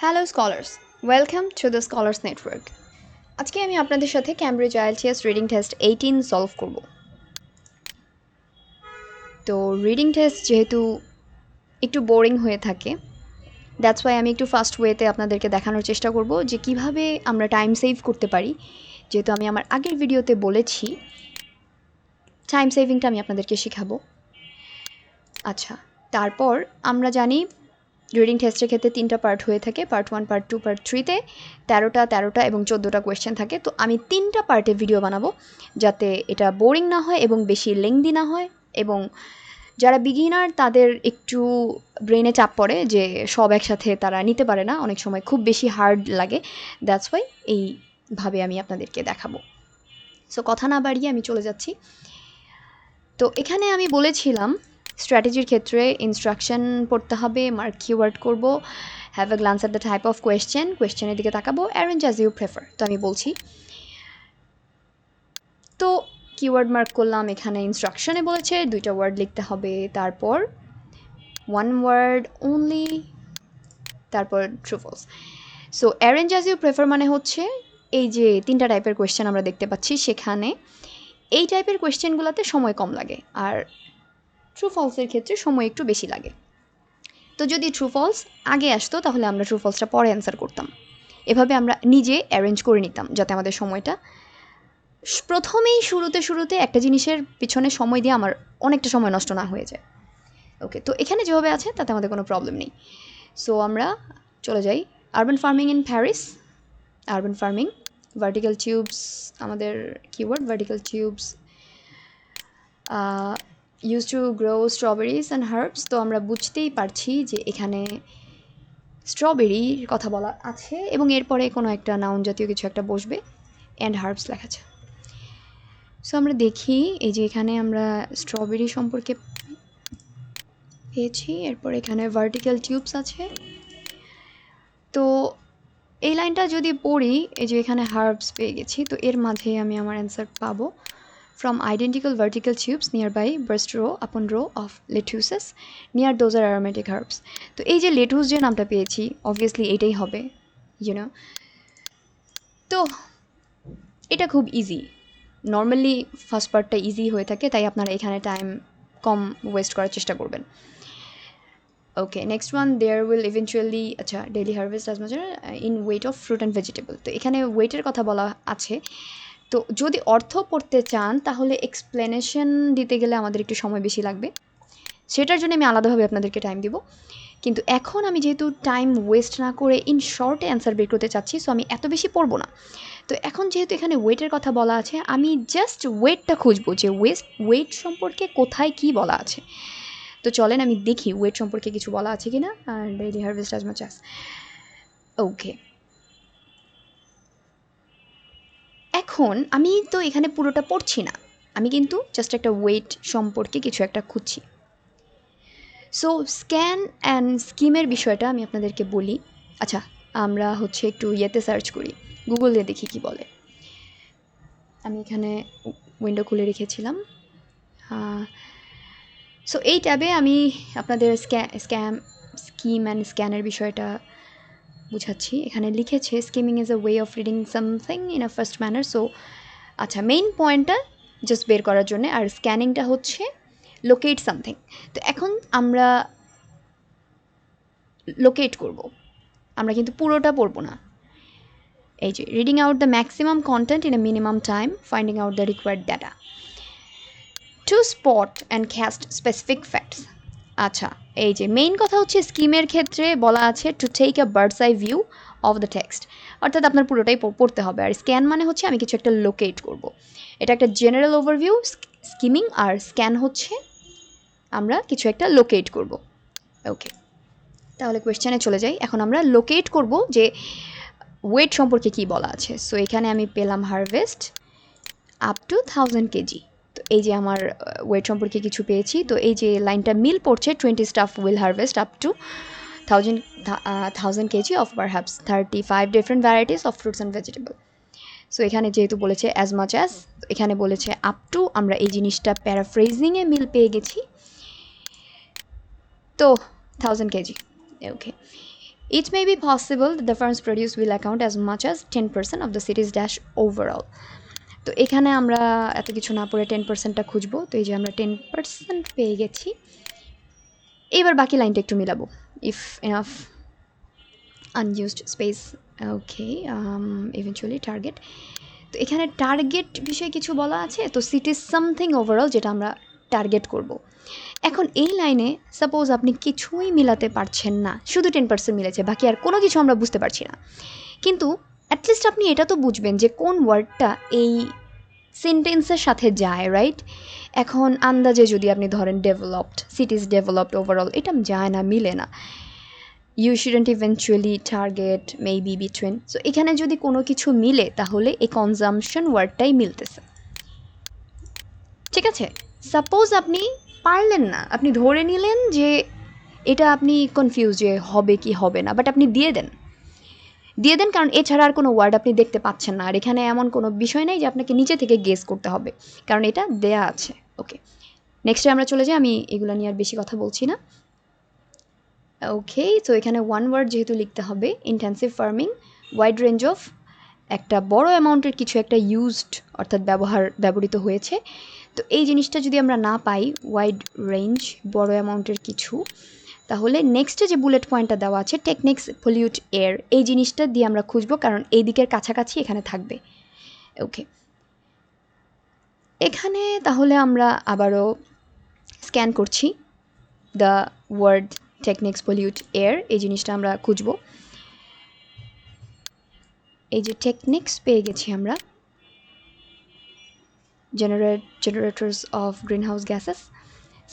Hello scholars, welcome to the scholars network. আজকে আমি আপনাদের সাথে Cambridge IELTS reading test 18 solve করব। তো রিডিং টেস্ট যেহেতু একটু বোরিং হয়ে থাকে, দ্যাটস ওয়াই আমি একটু ফাস্ট ওয়েতে আপনাদেরকে দেখানোর চেষ্টা করব যে কিভাবে আমরা টাইম সেভ করতে পারি। যেহেতু আমি আমার আগের ভিডিওতে বলেছি টাইম সেভিংটা আমি আপনাদেরকে শেখাবো। আচ্ছা, তারপর আমরা জানি রিডিং টেস্টের ক্ষেত্রে 3টা পার্ট হয়ে থাকে, পার্ট 1, পার্ট 2, পার্ট 3তে 13টা এবং 14টা কোয়েশ্চেন থাকে। তো আমি 3টা পার্টে ভিডিও বানাবো যাতে এটা বোরিং না হয় এবং বেশি লেংদি না হয়, এবং যারা বিগিনার তাদের একটু ব্রেনে চাপ পড়ে যে সব একসাথে তারা নিতে পারে না, অনেক সময় খুব বেশি হার্ড লাগে। দ্যাটস ওয়াই এইভাবে আমি আপনাদেরকে দেখাবো। সো কথা না বাড়িয়ে আমি চলে যাচ্ছি। তো এখানে আমি বলেছিলাম স্ট্র্যাটেজির ক্ষেত্রে ইনস্ট্রাকশন পড়তে হবে, মার্ক কিওয়ার্ড করব, have a glance at the type of কোয়েশ্চেনের দিকে তাকাবো, অ্যারেঞ্জ অ্যাজ ইউ প্রেফার। তো আমি বলছি, তো কিওয়ার্ড মার্ক করলাম। এখানে ইনস্ট্রাকশনে বলেছে 2টা ওয়ার্ড লিখতে হবে, তারপর 1 ওয়ার্ড অনলি, তারপর true false. So arrange as you prefer মানে হচ্ছে এই যে 3টা টাইপের কোয়েশ্চেন আমরা দেখতে পাচ্ছি, সেখানে এই টাইপের কোয়েশ্চেনগুলোতে সময় কম লাগে, আর ট্রু ফলসের ক্ষেত্রে সময় একটু বেশি লাগে। তো যদি ট্রু ফলস আগে আসতো তাহলে আমরা ট্রু ফলসটা পরে অ্যান্সার করতাম। এভাবে আমরা নিজে অ্যারেঞ্জ করে নিতাম যাতে আমাদের সময়টা প্রথমেই শুরুতে একটা জিনিসের পিছনে সময় দিয়ে আমার অনেকটা সময় নষ্ট না হয়ে যায়। ওকে, তো এখানে যেভাবে আছে তাতে আমাদের কোনো প্রবলেম নেই। সো আমরা চলে যাই। Urban farming in Paris, urban farming, vertical tubes, আমাদের keyword vertical tubes use to grow strawberries and herbs. তো আমরা বুঝতেই পারছি যে এখানে স্ট্রবেরির কথা বলা আছে এবং এরপরে কোনো একটা নাউন জাতীয় কিছু একটা বসবে, অ্যান্ড হার্বস লেখা আছে। সো আমরা দেখি এই যে এখানে আমরা স্ট্রবেরি সম্পর্কে পেয়েছি, এরপর এখানে ভার্টিক্যাল টিউবস আছে। তো এই লাইনটা যদি পড়ি, এই যে এখানে হার্বস পেয়ে গেছি, তো এর মাঝে আমি আমার অ্যান্সার পাবো। From identical vertical tubes nearby burst row upon row of lettuces near those are aromatic herbs. তো এই যে লেটুস যে নামটা পেয়েছি, অবভিয়াসলি এটাই হবে, ইউনো। তো এটা খুব ইজি, নর্মালি ফার্স্ট পার্টটা ইজি হয়ে থাকে, তাই আপনারা এখানে টাইম কম ওয়েস্ট করার চেষ্টা করবেন। Okay, next one, there will eventually, আচ্ছা, daily harvest as much in weight of fruit and vegetable. তো এখানে ওয়েটের কথা বলা আছে। তো যদি অর্থ পড়তে চান তাহলে এক্সপ্লেনেশন দিতে গেলে আমাদের একটু সময় বেশি লাগবে, সেটার জন্য আমি আলাদাভাবে আপনাদেরকে টাইম দিব। কিন্তু এখন আমি যেহেতু টাইম ওয়েস্ট না করে ইন শর্টে অ্যান্সার বের করতে চাচ্ছি, সো আমি এত বেশি পড়বো না। তো এখন যেহেতু এখানে ওয়েটের কথা বলা আছে, আমি জাস্ট ওয়েটটা খুঁজবো যে ওয়েট সম্পর্কে কোথায় কি বলা আছে। তো চলেন আমি দেখি ওয়েট সম্পর্কে কিছু বলা আছে কি না। আর daily harvest as much as, okay. এখন আমি তো এখানে পুরোটা পড়ছি না, আমি কিন্তু জাস্ট একটা ওয়েট সম্পর্কে কিছু একটা খুঁজছি। সো স্ক্যান অ্যান্ড স্কিমের বিষয়টা আমি আপনাদেরকে বলি। আচ্ছা, আমরা হচ্ছে একটু ইয়েতে সার্চ করি, গুগলে দেখি কি বলে। আমি এখানে উইন্ডো খুলে রেখেছিলাম। সো এই ট্যাবে আমি আপনাদের স্কিম অ্যান্ড স্ক্যানের বিষয়টা বুঝাচ্ছি। এখানে লিখেছে skimming is a way of reading something in a first manner. So আচ্ছা, মেইন পয়েন্টটা জাস্ট বের করার জন্য, আর স্ক্যানিংটা হচ্ছে লোকেট সামথিং। তো এখন আমরা লোকেট করব, আমরা কিন্তু পুরোটা পড়বো না। এই যে reading out the maximum contained in a minimum time, finding out the required data two spot and cast specific facts. আচ্ছা, এই যে মেইন কথা হচ্ছে স্কিমের ক্ষেত্রে বলা আছে to take a bird's eye view of the text, অর্থাৎ আপনার পুরোটাই পড়তে হবে। আর স্ক্যান মানে হচ্ছে আমি কিছু একটা লোকেট করব, এটা একটা জেনারেল ওভারভিউ স্কিমিং, আর স্ক্যান হচ্ছে আমরা কিছু একটা লোকেট করব। ওকে, তাহলে কোয়েশ্চেনে চলে যাই। এখন আমরা লোকেট করব যে ওয়েট সম্পর্কে কি বলা আছে। সো এখানে আমি পেলাম হারভেস্ট আপ টু 1000 কেজি। তো এই যে আমার ওয়েট সম্পর্কে কিছু পেয়েছি। তো এই যে লাইনটা মিল পড়ছে, 20 staff will harvest up to 1000 KG of perhaps 35 different varieties of fruits and vegetable. So এখানে যেহেতু বলেছে অ্যাজ মাচ অ্যাজ, এখানে বলেছে আপ টু, আমরা এই জিনিসটা প্যারাফ্রেজিংয়ে মিল পেয়ে গেছি। তো 1000 KG, okay. It may be possible that the firms produced will account as much as 10% of the city's dash overall. তো এখানে আমরা এত কিছু না পড়ে 10%টা খুঁজবো। তো এই যে আমরা 10% পেয়ে গেছি। এবার বাকি লাইনটা একটু মিলাবো। If enough unused space, okay, eventually target. তো এখানে টার্গেট বিষয়ে কিছু বলা আছে। তো সিটি সামথিং ওভারঅল যেটা আমরা টার্গেট করব। এখন এই লাইনে সাপোজ আপনি কিছুই মিলাতে পারছেন না, শুধু 10% মিলেছে, বাকি আর কোনো কিছু আমরা বুঝতে পারছি না, কিন্তু অ্যাটলিস্ট আপনি এটা তো বুঝবেন যে কোন ওয়ার্ডটা এই সেন্টেন্সের সাথে যায়, রাইট? এখন আন্দাজে যদি আপনি ধরেন ডেভেলপড, সিটিজ ডেভেলপড ওভারঅল, এটা যায় না, মিলে না। You shouldn't eventually target maybe between. So এখানে যদি কোনো কিছু মিলে তাহলে এই কনজামশন ওয়ার্ডটাই মিলতেছে, ঠিক আছে? সাপোজ আপনি পারলেন না, আপনি ধরে নিলেন যে এটা আপনি কনফিউজ যে হবে কি হবে না, বাট আপনি দিয়ে দেন কারণ এছাড়া আর কোনো ওয়ার্ড আপনি দেখতে পাচ্ছেন না। আর এখানে এমন কোনো বিষয় নেই যে আপনাকে নিচে থেকে গেস করতে হবে, কারণ এটা দেয়া আছে। ওকে, নেক্সটে আমরা চলে যাই। আমি এগুলো নিয়ে আর বেশি কথা বলছি না। ওকে, তো এখানে ওয়ান ওয়ার্ড যেহেতু লিখতে হবে, intensive farming, wide range of, একটা বড় অ্যামাউন্টের কিছু একটা ইউজড অর্থাৎ ব্যবহৃত হয়েছে। তো এই জিনিসটা যদি আমরা না পাই, ওয়াইড রেঞ্জ, বড় অ্যামাউন্টের কিছু, তাহলে নেক্সটে যে বুলেট পয়েন্টটা দেওয়া আছে টেকনিক্স পলিউট এয়ার, এই জিনিসটা দিয়ে আমরা খুঁজবো, কারণ এই দিকের কাছাকাছি এখানে থাকবে। ওকে, এখানে তাহলে আমরা আবারও স্ক্যান করছি the word techniques pollute air, এই জিনিসটা আমরা খুঁজবো। এই যে টেকনিক্স পেয়ে গেছি আমরা, generators of greenhouse gases,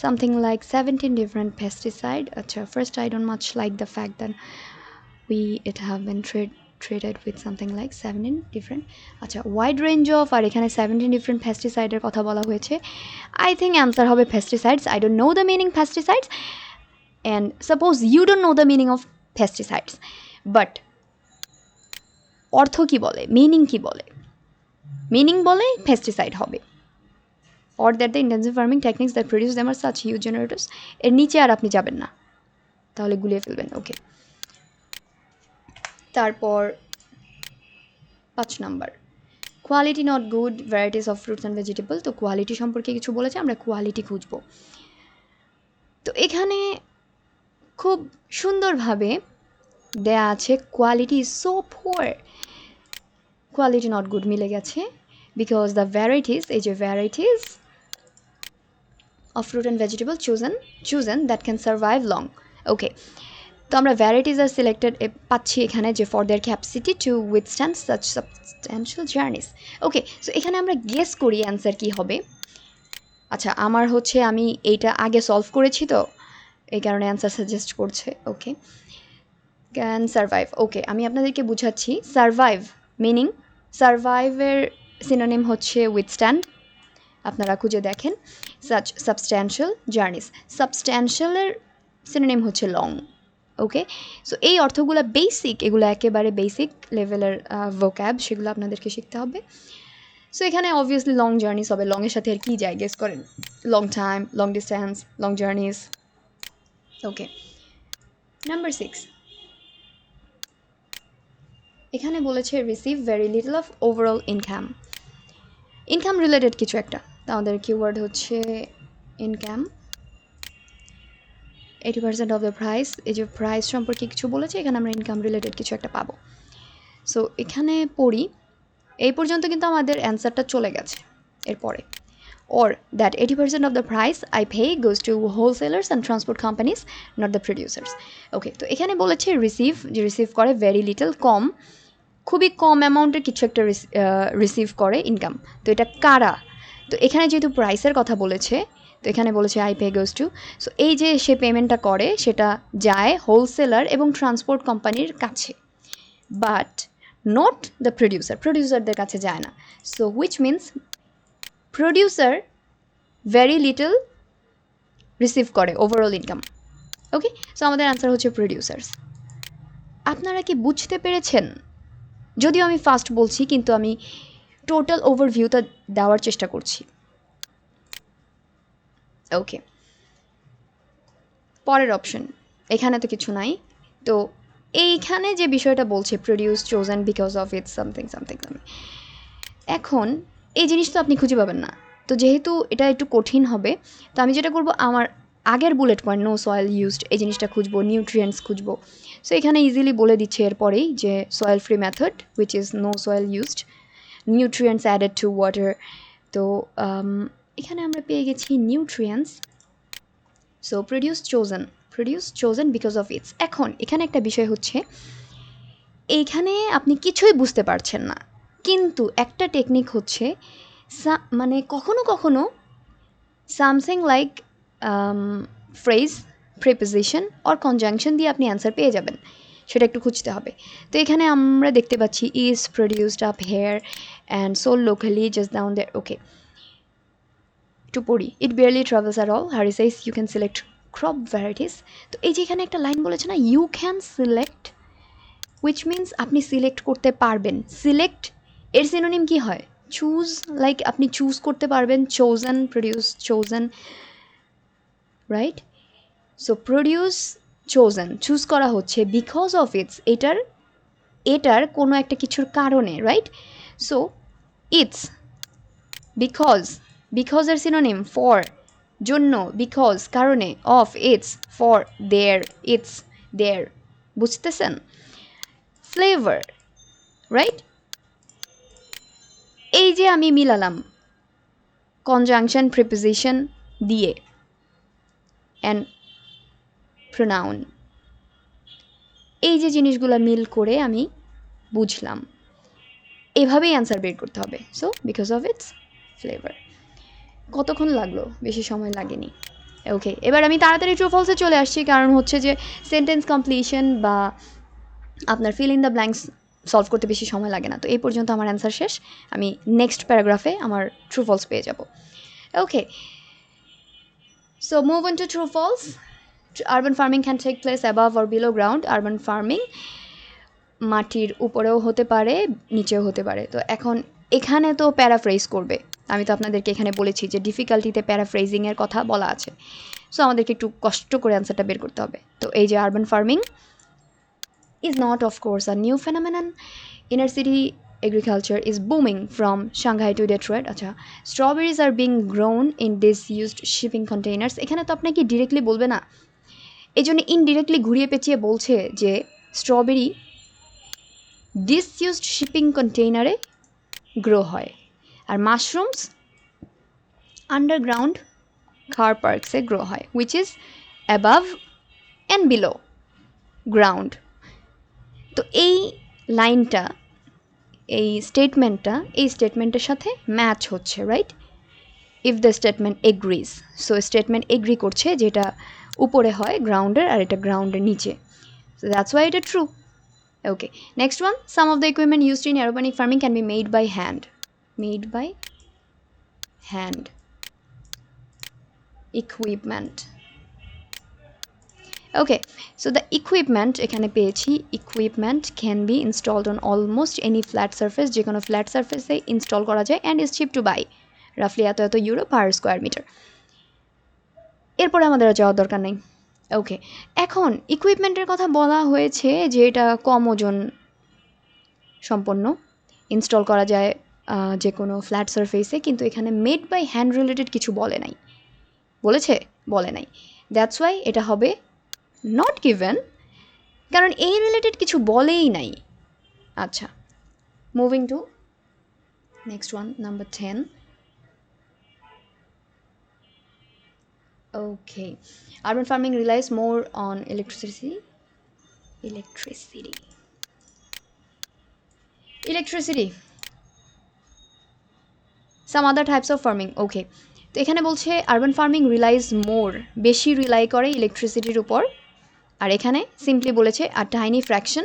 something like 17 different pesticide. First I don't much like the fact that it have been treated with something like 17 different, wide range of, আর এখানে 17 different pesticideর কথা বলা হয়েছে। I think answer হবে pesticides. I don't know the meaning pesticides, and suppose you don't know the meaning of pesticides, but অর্থ কি বলে, meaning কি বলে, মিনিং বলে পেস্টিসাইড হবে, or that the intensive farming techniques that produce them are such huge generators, এর নিচে আর আপনি যাবেন না, তাহলে গুলিয়ে ফেলবেন। ওকে, তারপর 5 number, quality not good, varieties of fruits and vegetable. তো কোয়ালিটি সম্পর্কে কিছু বলেছে, আমরা কোয়ালিটি খুঁজবো। তো এখানে খুব সুন্দরভাবে দেয়া আছে quality is so poor, quality not good মিলে গেছে, বিকজ দ্য ভ্যারাইটিস, এই যে varieties of fruit and vegetable chosen that can survive long. Okay, তো আমরা ভ্যারাইটিস আর সিলেক্টেড পাচ্ছি এখানে, যে for their capacity to withstand such substantial journeys. Okay, so এখানে আমরা গেস করি অ্যান্সার কি হবে। আচ্ছা, আমার হচ্ছে আমি এইটা আগে সলভ করেছি, তো এই কারণে অ্যান্সার সাজেস্ট করছে। ওকে, ক্যান সার্ভাইভ। ওকে, আমি আপনাদেরকে বুঝাচ্ছি। সার্ভাইভ মিনিং, সার্ভাইভের সিনোনিম হচ্ছে উইথস্ট্যান্ড, আপনারা খুঁজে দেখেন। সাচ সাবস্ট্যান্সিয়াল জার্নিস, সাবস্ট্যান্সিয়ালের সিনোনিম হচ্ছে লং। ওকে, সো এই অর্থগুলো বেসিক, এগুলো একেবারে বেসিক লেভেলের ভোক্যাব, সেগুলো আপনাদেরকে শিখতে হবে। সো এখানে অবভিয়াসলি লং জার্নিস হবে, লংয়ের সাথে আর কি যায় গেস করেন, long time, long distance, long journeys. Okay, number 6, এখানে বলেছে receive very little of overall income, income related কিছু একটা। তো আমাদের কিওয়ার্ড হচ্ছে ইনকাম, 80% অফ দ্য প্রাইস, এই যে প্রাইস সম্পর্কে কিছু বলেছে, এখানে আমরা ইনকাম রিলেটেড কিছু একটা পাবো। সো এখানে পড়ি, এই পর্যন্ত কিন্তু আমাদের অ্যান্সারটা চলে গেছে। এরপরে or that 80% of the price I pay goes to wholesalers and transport companies, not the producers. ওকে, তো এখানে বলেছে রিসিভ, যে রিসিভ করে ভেরি লিটল, কম, খুবই কম অ্যামাউন্টের কিছু একটা রিসিভ করে ইনকাম। তো এটা কারা? তো এখানে যেহেতু প্রাইসের কথা বলেছে, তো এখানে বলেছে I pay goes to, so এই যে সে পেমেন্টটা করে সেটা যায় হোলসেলার এবং ট্রান্সপোর্ট কোম্পানির কাছে, বাট নট দ্য প্রডিউসারদের কাছে যায় না। So which means producer very little receive করে ওভারঅল ইনকাম। ওকে, সো আমাদের অ্যান্সার হচ্ছে প্রডিউসার্স। আপনারা কি বুঝতে পেরেছেন? যদিও আমি ফাস্ট বলছি, কিন্তু আমি টোটাল ওভারভিউটা দেওয়ার চেষ্টা করছি। ওকে, পরের অপশন, এখানে তো কিছু নাই, তো এইখানে যে বিষয়টা বলছে produce chosen because of it's something something, এখন এই জিনিস তো আপনি খুঁজে পাবেন না। তো যেহেতু এটা একটু কঠিন হবে, তো আমি যেটা করব, আমার আগের bullet point no soil used এই জিনিসটা খুঁজবো, নিউট্রিয়েন্টস খুঁজবো। সো এখানে ইজিলি বলে দিচ্ছে এরপরেই যে soil free method which is no soil used, nutrients added to water. তো এখানে আমরা পেয়ে গেছি nutrients. So produce chosen because of its. এখন এখানে একটা বিষয় হচ্ছে, এইখানে আপনি কিছুই বুঝতে পারছেন না, কিন্তু একটা টেকনিক হচ্ছে মানে কখনো কখনো something like phrase, preposition or conjunction দিয়ে আপনি অ্যান্সার পেয়ে যাবেন, সেটা একটু খুঁজতে হবে। তো এখানে আমরা দেখতে পাচ্ছি is produced up here and sold locally just down there. Okay, একটু পড়ি। It barely travels at all, hurry size you can select crop varieties. তো এই যে এখানে একটা লাইন বলেছে না, you can select, which means আপনি সিলেক্ট করতে পারবেন। সিলেক্ট এর সিনোনিম কি হয়? চুজ, লাইক আপনি চুজ করতে পারবেন, chosen, produce chosen, right? So produce chosen, choose করা হচ্ছে বিকজ অফ ইটস, এটার কোনো একটা কিছুর কারণে, রাইট? সো ইটস, বিকজ এর সিনোনিম ফর, জন্য, বিকজ কারণে, অফ ইটস ফর, ইটস দেয়ার, বুঝতেছেন? Flavour, right? এই যে আমি মিলালাম কনজাংশন প্রিপোজিশন দিয়ে অ্যান্ড প্রোনাউন, এই যে জিনিসগুলো মিল করে আমি বুঝলাম, এভাবেই অ্যান্সার বের করতে হবে। So because of it's flavour. কতক্ষণ লাগলো? বেশি সময় লাগেনি। ওকে, এবার আমি তাড়াতাড়ি ট্রু ফলসে চলে আসছি, কারণ হচ্ছে যে সেন্টেন্স কমপ্লিশন বা আপনার fill in the blanks solve করতে বেশি সময় লাগে না। তো এই পর্যন্ত আমার অ্যান্সার শেষ, আমি নেক্সট প্যারাগ্রাফে আমার ট্রু ফলস পেয়ে যাব। Okay, so move on to true false. Urban farming can take place above or below ground. Urban farming মাটির উপরেও হতে পারে, নিচেও হতে পারে। তো এখন এখানে তো প্যারাফ্রেজ করবে, আমি তো আপনাদেরকে এখানে বলেছি যে ডিফিকাল্টিতে প্যারাফ্রেজিংয়ের কথা বলা আছে। সো আমাদেরকে একটু কষ্ট করে অ্যান্সারটা বের করতে হবে। তো এই যে urban farming is not of course a new phenomenon. Inner city agriculture is booming from Shanghai to Detroit. আচ্ছা, strawberries are being grown in disused shipping containers. এখানে তো আপনাকে ডিরেক্টলি বলবে না, এই জন্য ইনডিরেক্টলি ঘুরিয়ে পেঁচিয়ে বলছে যে স্ট্রবেরি ডিসইউজড শিপিং কন্টেইনারে গ্রো হয়, আর মাশরুমস আন্ডারগ্রাউন্ড কার পার্কসে গ্রো হয়, which is above and below ground. তো এই লাইনটা, এই স্টেটমেন্টের সাথে ম্যাচ হচ্ছে, right? If the statement agrees, so statement agree করছে যেটা উপরে হয় গ্রাউন্ডের আর এটা গ্রাউন্ডের নিচে, সো দ্যাটস ওয়াই এটা true. Okay, next one, some of the equipment used in aeroponic farming can be made by hand. Equipment, okay, so the equipment এখানে পেয়েছি, equipment can be installed on almost any flat surface, যে কোনো flat সারফেসে install করা যায়, and is cheap to buy, রাফলি এত euro per square metre. এরপরে আমাদের আর যাওয়ার দরকার নেই। ওকে, এখন ইকুইপমেন্টের কথা বলা হয়েছে যে এটা কম ওজন সম্পন্ন, ইনস্টল করা যায় যে কোনো ফ্ল্যাট সারফেসে, কিন্তু এখানে মেড বাই হ্যান্ড রিলেটেড কিছু বলে নাই, বলে নাই, দ্যাটস ওয়াই এটা হবে নট গিভেন, কারণ এই রিলেটেড কিছু বলেই নাই। আচ্ছা, moving to next one, number 10. Okay, urban farming relies more on electricity. Some other types of farming. Okay, তো এখানে বলছে আরবান ফার্মিং রিলাইজ মোর, বেশি রিলাই করে ইলেকট্রিসিটির উপর, আর এখানে সিম্পলি বলেছে a tiny fraction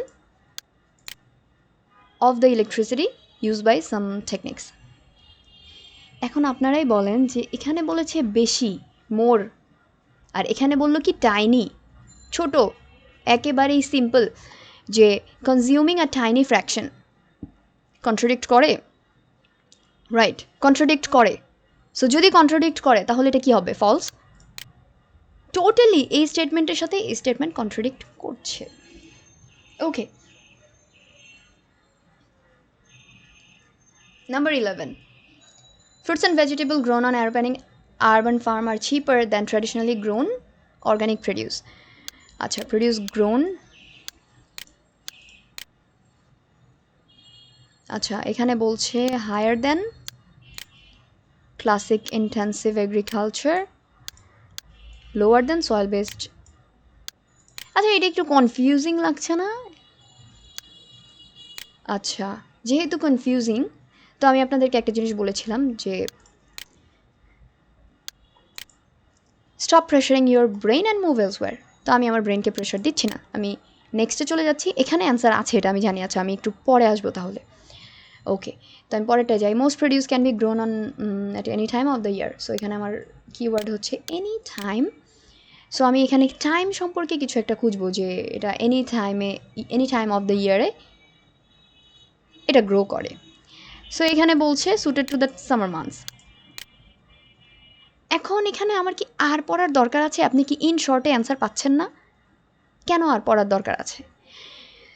of the electricity use by some techniques. এখন আপনারাই বলেন যে এখানে বলেছে বেশি, মোর, আর এখানে বললো কি টাইনি, ছোট, একেবারেই সিম্পল, যে কনজিউমিং আ টাইনি ফ্র্যাকশন কন্ট্রাডিক্ট করে, রাইট? কন্ট্রাডিক্ট করে। সো যদি কন্ট্রাডিক্ট করে তাহলে এটা কি হবে? ফলস। টোটালি এই স্টেটমেন্টের সাথে এই স্টেটমেন্ট কন্ট্রাডিক্ট করছে। ওকে, number 11, fruits and vegetables grown on urban farm are cheaper than traditionally grown organic produce. আচ্ছা, produce grown, আচ্ছা এখানে বলছে higher than classic intensive agriculture, lower than soil based. আচ্ছা, এটা একটু কনফিউজিং লাগছে না? আচ্ছা, যেহেতু কনফিউজিং, তো আমি আপনাদেরকে একটা জিনিস বলেছিলাম যে stop pressuring your brain and move elsewhere. তো আমি আমার ব্রেনকে প্রেশার দিচ্ছি না, আমি নেক্সটে চলে যাচ্ছি। এখানে অ্যান্সার আছে, এটা আমি জানি। আচ্ছা, আমি একটু পরে আসবো তাহলে। ওকে, তো আমি পরেরটা যাই। Most produce can be grown on at any time of the year. So এখানে আমার কিওয়ার্ড হচ্ছে এনি টাইম। সো আমি এখানে টাইম সম্পর্কে কিছু একটা খুঁজবো যে এটা এনি টাইম অফ দ্য ইয়ারে এটা গ্রো করে। সো এখানে বলছে suited to the summer months. এখন এখানে আমার কি আর পড়ার দরকার আছে? আপনি কি ইন শর্টে অ্যান্সার পাচ্ছেন না? কেন আর পড়ার দরকার আছে?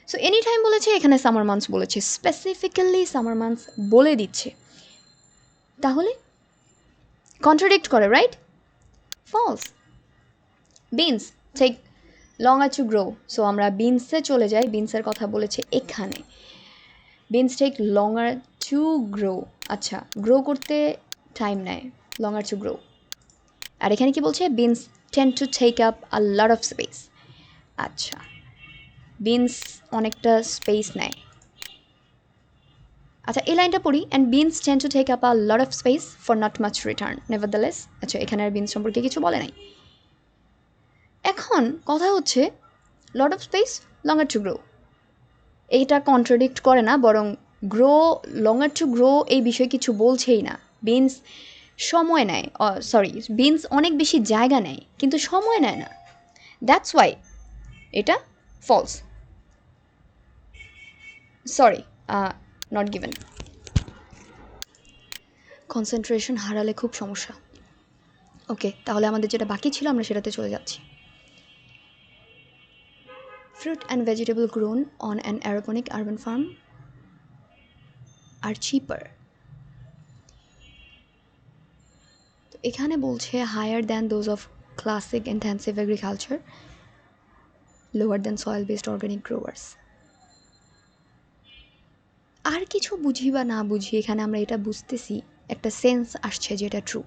সো এনি টাইম বলেছে, এখানে সামার মান্থস বলেছে, স্পেসিফিক্যালি সামার মান্থস বলে দিচ্ছে, তাহলে কন্ট্রাডিক্ট করে, right? False. Beans take longer to grow. So আমরা বিনসে চলে যাই, বিনসের কথা বলেছে এখানে। Beans take longer to grow. আচ্ছা, গ্রো করতে টাইম নেয়, লঙ্গার টু গ্রো। আর এখানে কি বলছে? Beans tend to take up a lot of space. আচ্ছা, বিনস অনেকটা স্পেস নেয়। আচ্ছা, এই লাইনটা পড়ি। And beans tend to take up a lot of space for not much return nevertheless. আচ্ছা, এখানে আর বিনস সম্পর্কে কিছু বলে নাই। এখন কথা হচ্ছে লট of space, longer to grow, এইটা কন্ট্রাডিক্ট করে না, বরং গ্রো, লঙ্গার টু গ্রো এই বিষয়ে কিছু বলছেই না। বিনস সময় নেয়, সরি, বিনস অনেক বেশি জায়গা নেয় কিন্তু সময় নেয় না। দ্যাটস ওয়াই এটা false. Sorry, not given. Concentration হারালে খুব সমস্যা। ওকে, তাহলে আমাদের যেটা বাকি ছিল আমরা সেটাতে চলে যাচ্ছি। Fruit and vegetable grown on an aeroponic urban farm are cheaper. তো এখানে বলছে higher than those of classic intensive agriculture, lower than soil based organic growers. আর কিছু বুঝি বা না বুঝি, এখানে আমরা এটা বুঝতেছি, একটা সেন্স আসছে যে এটা ট্রু।